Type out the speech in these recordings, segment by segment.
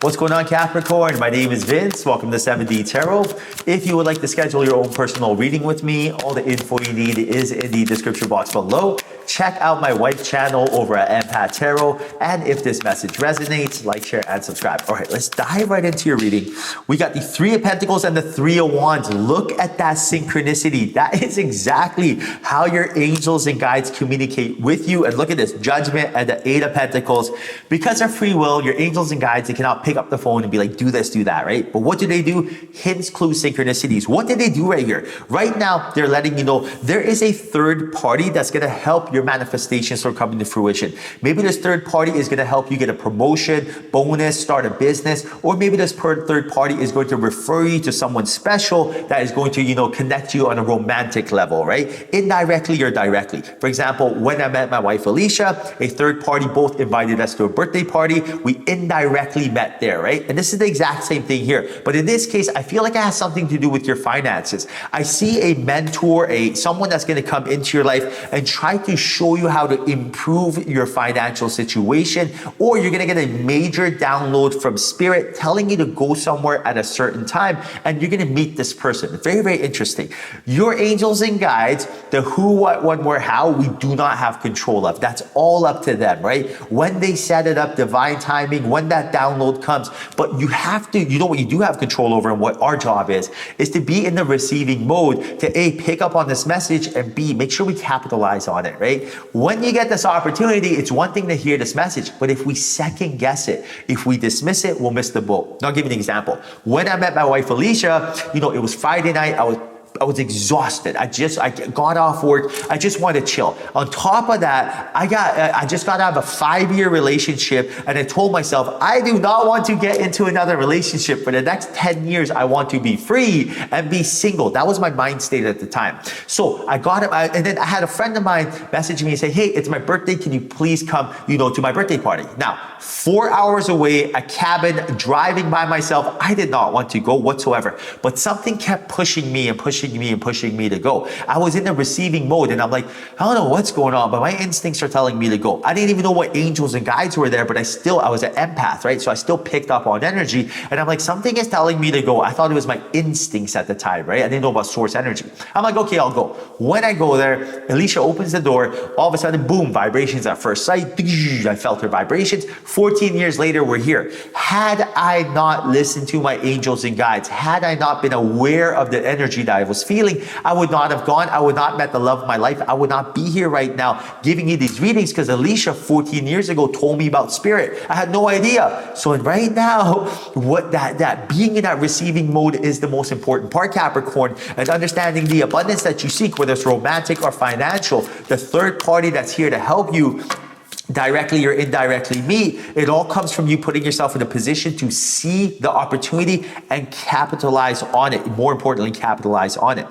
What's going on, Capricorn? My name is Vince. Welcome to 7D Tarot. If you would like to schedule your own personal reading with me, all the info you need is in the description box below. Check out my wife's channel over at Empath Tarot. And if this message resonates, like, share, and subscribe. All right, let's dive right into your reading. We got the Three of Pentacles and the Three of Wands. Look at that synchronicity. That is exactly how your angels and guides communicate with you. And look at this, Judgment and the Eight of Pentacles. Because of free will, your angels and guides, they cannot pick up the phone and be like, do this, do that, right? But what do? Hints, clues, synchronicities. What did they do right here? Right now, they're letting you know there is a third party that's going to help your manifestations from coming to fruition. Maybe this third party is going to help you get a promotion, bonus, start a business, or maybe this third party is going to refer you to someone special that is going to, connect you on a romantic level, right? Indirectly or directly. For example, when I met my wife, Alicia, a third party both invited us to a birthday party. We indirectly met there, right? And this is the exact same thing here. But in this case, I feel like it has something to do with your finances. I see a mentor, someone that's going to come into your life and try to show you how to improve your financial situation, or you're going to get a major download from spirit telling you to go somewhere at a certain time, and you're going to meet this person. Very, very interesting. Your angels and guides, the who, what, when, where, how, we do not have control of. That's all up to them, right? When they set it up, divine timing, when that download comes. But you have to, what you do have control over, and what our job is to be in the receiving mode, to A, pick up on this message, and B, make sure we capitalize on it, right? When you get this opportunity, it's one thing to hear this message, but if we second guess it, if we dismiss it, we'll miss the boat. Now, I'll give you an example. When I met my wife, Alicia, it was Friday night. I was exhausted. I got off work. I just wanted to chill. On top of that, I just got out of a 5-year relationship, and I told myself, I do not want to get into another relationship for the next 10 years. I want to be free and be single. That was my mind state at the time. So I got it. And then I had a friend of mine message me and say, hey, it's my birthday. Can you please come, to my birthday party? Now, 4 hours away, a cabin, driving by myself. I did not want to go whatsoever, but something kept pushing me to go. I was in the receiving mode, and I'm like, I don't know what's going on, but my instincts are telling me to go. I didn't even know what angels and guides were there, but I was an empath, right? So I still picked up on energy, and I'm like, something is telling me to go. I thought it was my instincts at the time, right? I didn't know about source energy. I'm like, okay, I'll go. When I go there, Alicia opens the door. All of a sudden, boom, vibrations at first sight. I felt her vibrations. 14 years later, we're here. Had I not listened to my angels and guides, had I not been aware of the energy that I was feeling, I would not have gone. I would not have met the love of my life. I would not be here right now giving you these readings, because Alicia 14 years ago told me about spirit. I had no idea. So right now, what that being in that receiving mode is the most important part, Capricorn, and understanding the abundance that you seek, whether it's romantic or financial, the third party that's here to help you directly or indirectly meet, it all comes from you putting yourself in a position to see the opportunity and capitalize on it. More importantly, capitalize on it.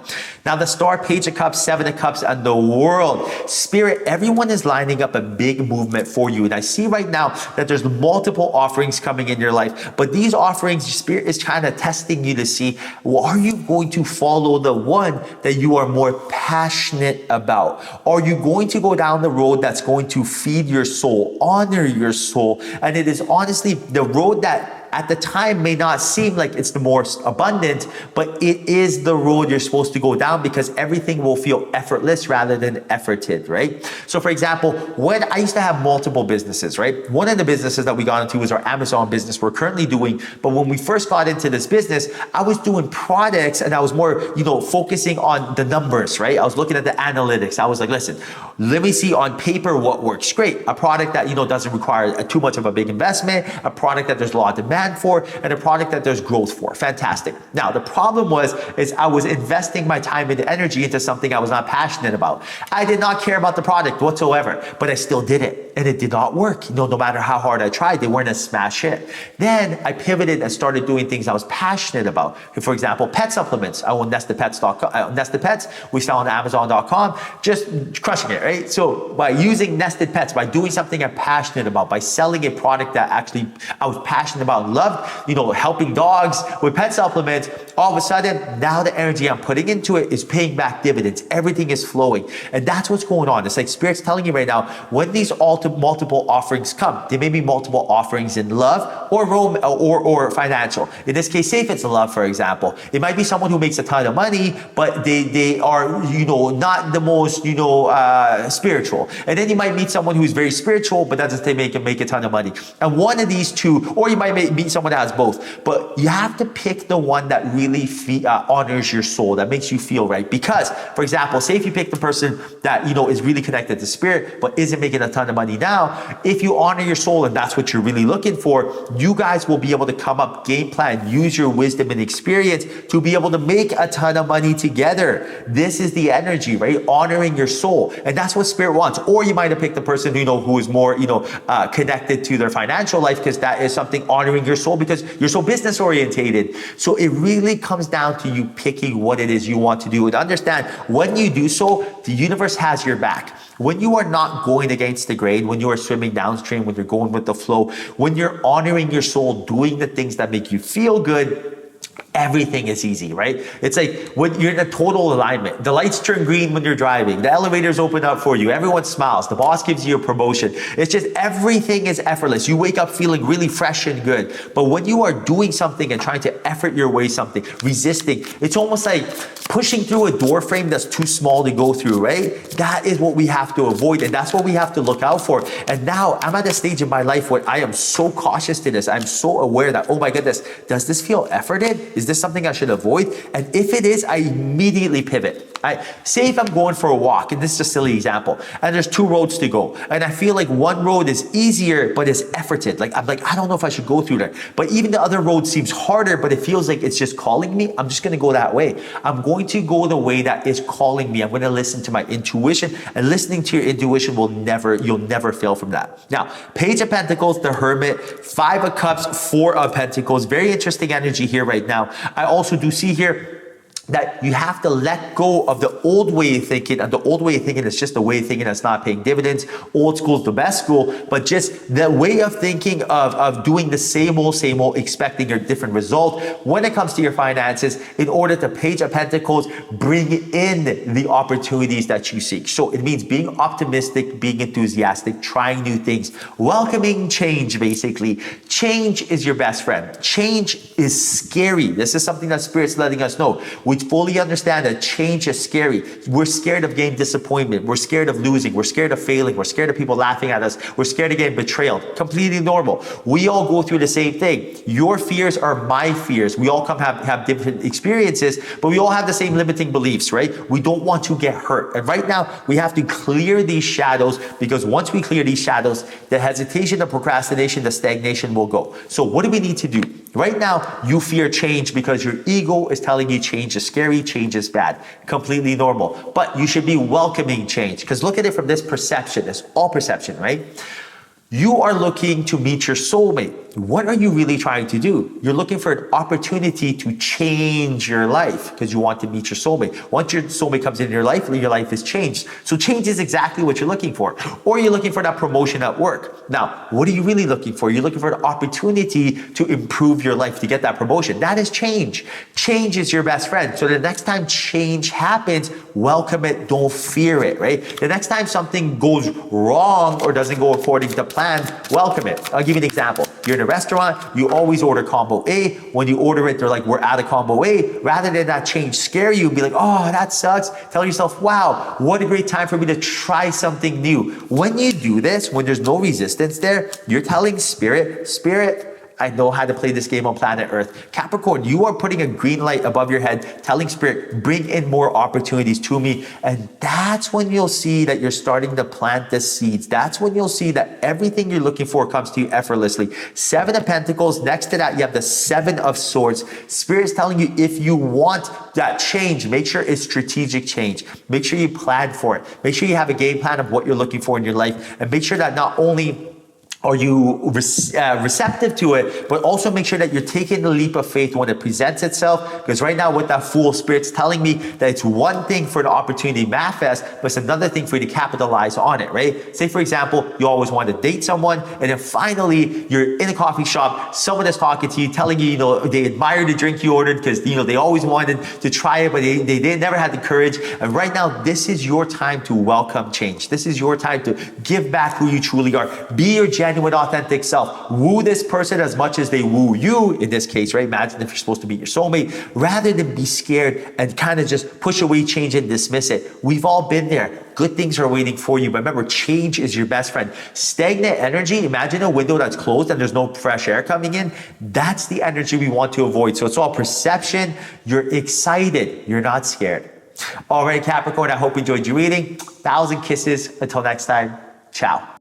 Now, the Star, Page of Cups, Seven of Cups, and the World. Spirit, everyone is lining up a big movement for you. And I see right now that there's multiple offerings coming in your life, but these offerings, Spirit is kind of testing you to see, well, are you going to follow the one that you are more passionate about? Are you going to go down the road that's going to feed your soul, honor your soul? And it is honestly the road that at the time may not seem like it's the most abundant, but it is the road you're supposed to go down, because everything will feel effortless rather than efforted, right? So for example, when I used to have multiple businesses, right? One of the businesses that we got into was our Amazon business we're currently doing. But when we first got into this business, I was doing products, and I was more, focusing on the numbers, right? I was looking at the analytics. I was like, listen, let me see on paper what works. Great. A product that, doesn't require too much of a big investment, a product that there's a lot of demand for, and a product that there's growth for. Fantastic. Now, the problem is I was investing my time and energy into something I was not passionate about. I did not care about the product whatsoever, but I still did it, and it did not work. No matter how hard I tried, they weren't a smash hit. Then I pivoted and started doing things I was passionate about. For example, pet supplements. I own nestedpets.com. Nested Pets. We sell on Amazon.com. Just crushing it, right? So by using Nested Pets, by doing something I'm passionate about, by selling a product that actually I was passionate about and loved, helping dogs with pet supplements, all of a sudden, now the energy I'm putting into it is paying back dividends. Everything is flowing. And that's what's going on. It's like Spirit's telling you right now, when these multiple offerings come. There may be multiple offerings in love or financial. In this case, say if it's love, for example, it might be someone who makes a ton of money, but they are, not the most, spiritual. And then you might meet someone who's very spiritual, but that doesn't make a ton of money. And one of these two, or you might meet someone that has both, but you have to pick the one that really honors your soul, that makes you feel right. Because, for example, say if you pick the person that, is really connected to spirit, but isn't making a ton of money now, if you honor your soul and that's what you're really looking for, you guys will be able to come up, game plan, use your wisdom and experience to be able to make a ton of money together. This is the energy, right? Honoring your soul. And that's what spirit wants. Or you might have picked the person, who is more, connected to their financial life, because that is something honoring your soul, because you're so business orientated. So it really comes down to you picking what it is you want to do. And understand, when you do so, the universe has your back. When you are not going against the grain, when you are swimming downstream, when you're going with the flow, when you're honoring your soul, doing the things that make you feel good, everything is easy, right? It's like when you're in a total alignment. The lights turn green when you're driving. The elevators open up for you. Everyone smiles. The boss gives you a promotion. It's just everything is effortless. You wake up feeling really fresh and good. But when you are doing something and trying to effort your way something, resisting, it's almost like pushing through a door frame that's too small to go through, right? That is what we have to avoid, and that's what we have to look out for. And now I'm at a stage in my life where I am so cautious to this. I'm so aware that, oh my goodness, does this feel efforted? Is this something I should avoid? And if it is, I immediately pivot. Say if I'm going for a walk, and this is a silly example, and there's two roads to go, and I feel like one road is easier, but is efforted. I'm like, I don't know if I should go through there. But even the other road seems harder, but it feels like it's just calling me. I'm just going to go that way. I'm going to go the way that is calling me. I'm going to listen to my intuition, and listening to your intuition you'll never fail from that. Now, Page of Pentacles, the Hermit, Five of Cups, Four of Pentacles. Very interesting energy here right now. I also do see here that you have to let go of the old way of thinking. And the old way of thinking is just a way of thinking that's not paying dividends. Old school is the best school, but just the way of thinking of doing the same old, expecting a different result when it comes to your finances, in order to Page of Pentacles, bring in the opportunities that you seek. So it means being optimistic, being enthusiastic, trying new things, welcoming change, basically. Change is your best friend. Change is scary. This is something that Spirit's letting us know. We fully understand that change is scary. We're scared of getting disappointment. We're scared of losing. We're scared of failing. We're scared of people laughing at us. We're scared of getting betrayed. Completely normal. We all go through the same thing. Your fears are my fears. We all have different experiences, but we all have the same limiting beliefs, right? We don't want to get hurt. And right now, we have to clear these shadows, because once we clear these shadows, the hesitation, the procrastination, the stagnation will go. So what do we need to do? Right now, you fear change because your ego is telling you change is scary, change is bad. Completely normal. But you should be welcoming change, because look at it from this perception. It's all perception, right? You are looking to meet your soulmate. What are you really trying to do? You're looking for an opportunity to change your life because you want to meet your soulmate. Once your soulmate comes into your life is changed. So change is exactly what you're looking for. Or you're looking for that promotion at work. Now, what are you really looking for? You're looking for an opportunity to improve your life, to get that promotion. That is change. Change is your best friend. So the next time change happens, welcome it, don't fear it, right? The next time something goes wrong or doesn't go according to plan, welcome it. I'll give you an example. You're in a restaurant, you always order combo A. When you order it, they're like, we're out of combo A. Rather than that change scare you, be like, oh, that sucks. Tell yourself, wow, what a great time for me to try something new. When you do this, when there's no resistance there, you're telling Spirit, I know how to play this game on planet Earth. Capricorn, you are putting a green light above your head, telling Spirit, bring in more opportunities to me. And that's when you'll see that you're starting to plant the seeds. That's when you'll see that everything you're looking for comes to you effortlessly. Seven of Pentacles. Next to that, you have the Seven of Swords. Spirit's telling you, if you want that change, make sure it's strategic change. Make sure you plan for it. Make sure you have a game plan of what you're looking for in your life. And make sure that not only Are you receptive to it? But also make sure that you're taking the leap of faith when it presents itself. Because right now, with that Fool, Spirit's telling me that it's one thing for the opportunity to manifest, but it's another thing for you to capitalize on it, right? Say, for example, you always want to date someone, and then finally, you're in a coffee shop, someone is talking to you, telling you, they admire the drink you ordered because, they always wanted to try it, but they never had the courage. And right now, this is your time to welcome change. This is your time to give back who you truly are. Be your genuine, authentic self. Woo this person as much as they woo you, in this case, right? Imagine if you're supposed to be your soulmate, rather than be scared and kind of just push away change and dismiss it. We've all been there. Good things are waiting for you. But remember, change is your best friend. Stagnant energy, imagine a window that's closed and there's no fresh air coming in. That's the energy we want to avoid. So it's all perception. You're excited. You're not scared. All right, Capricorn, I hope you enjoyed your reading. 1,000 kisses. Until next time, ciao.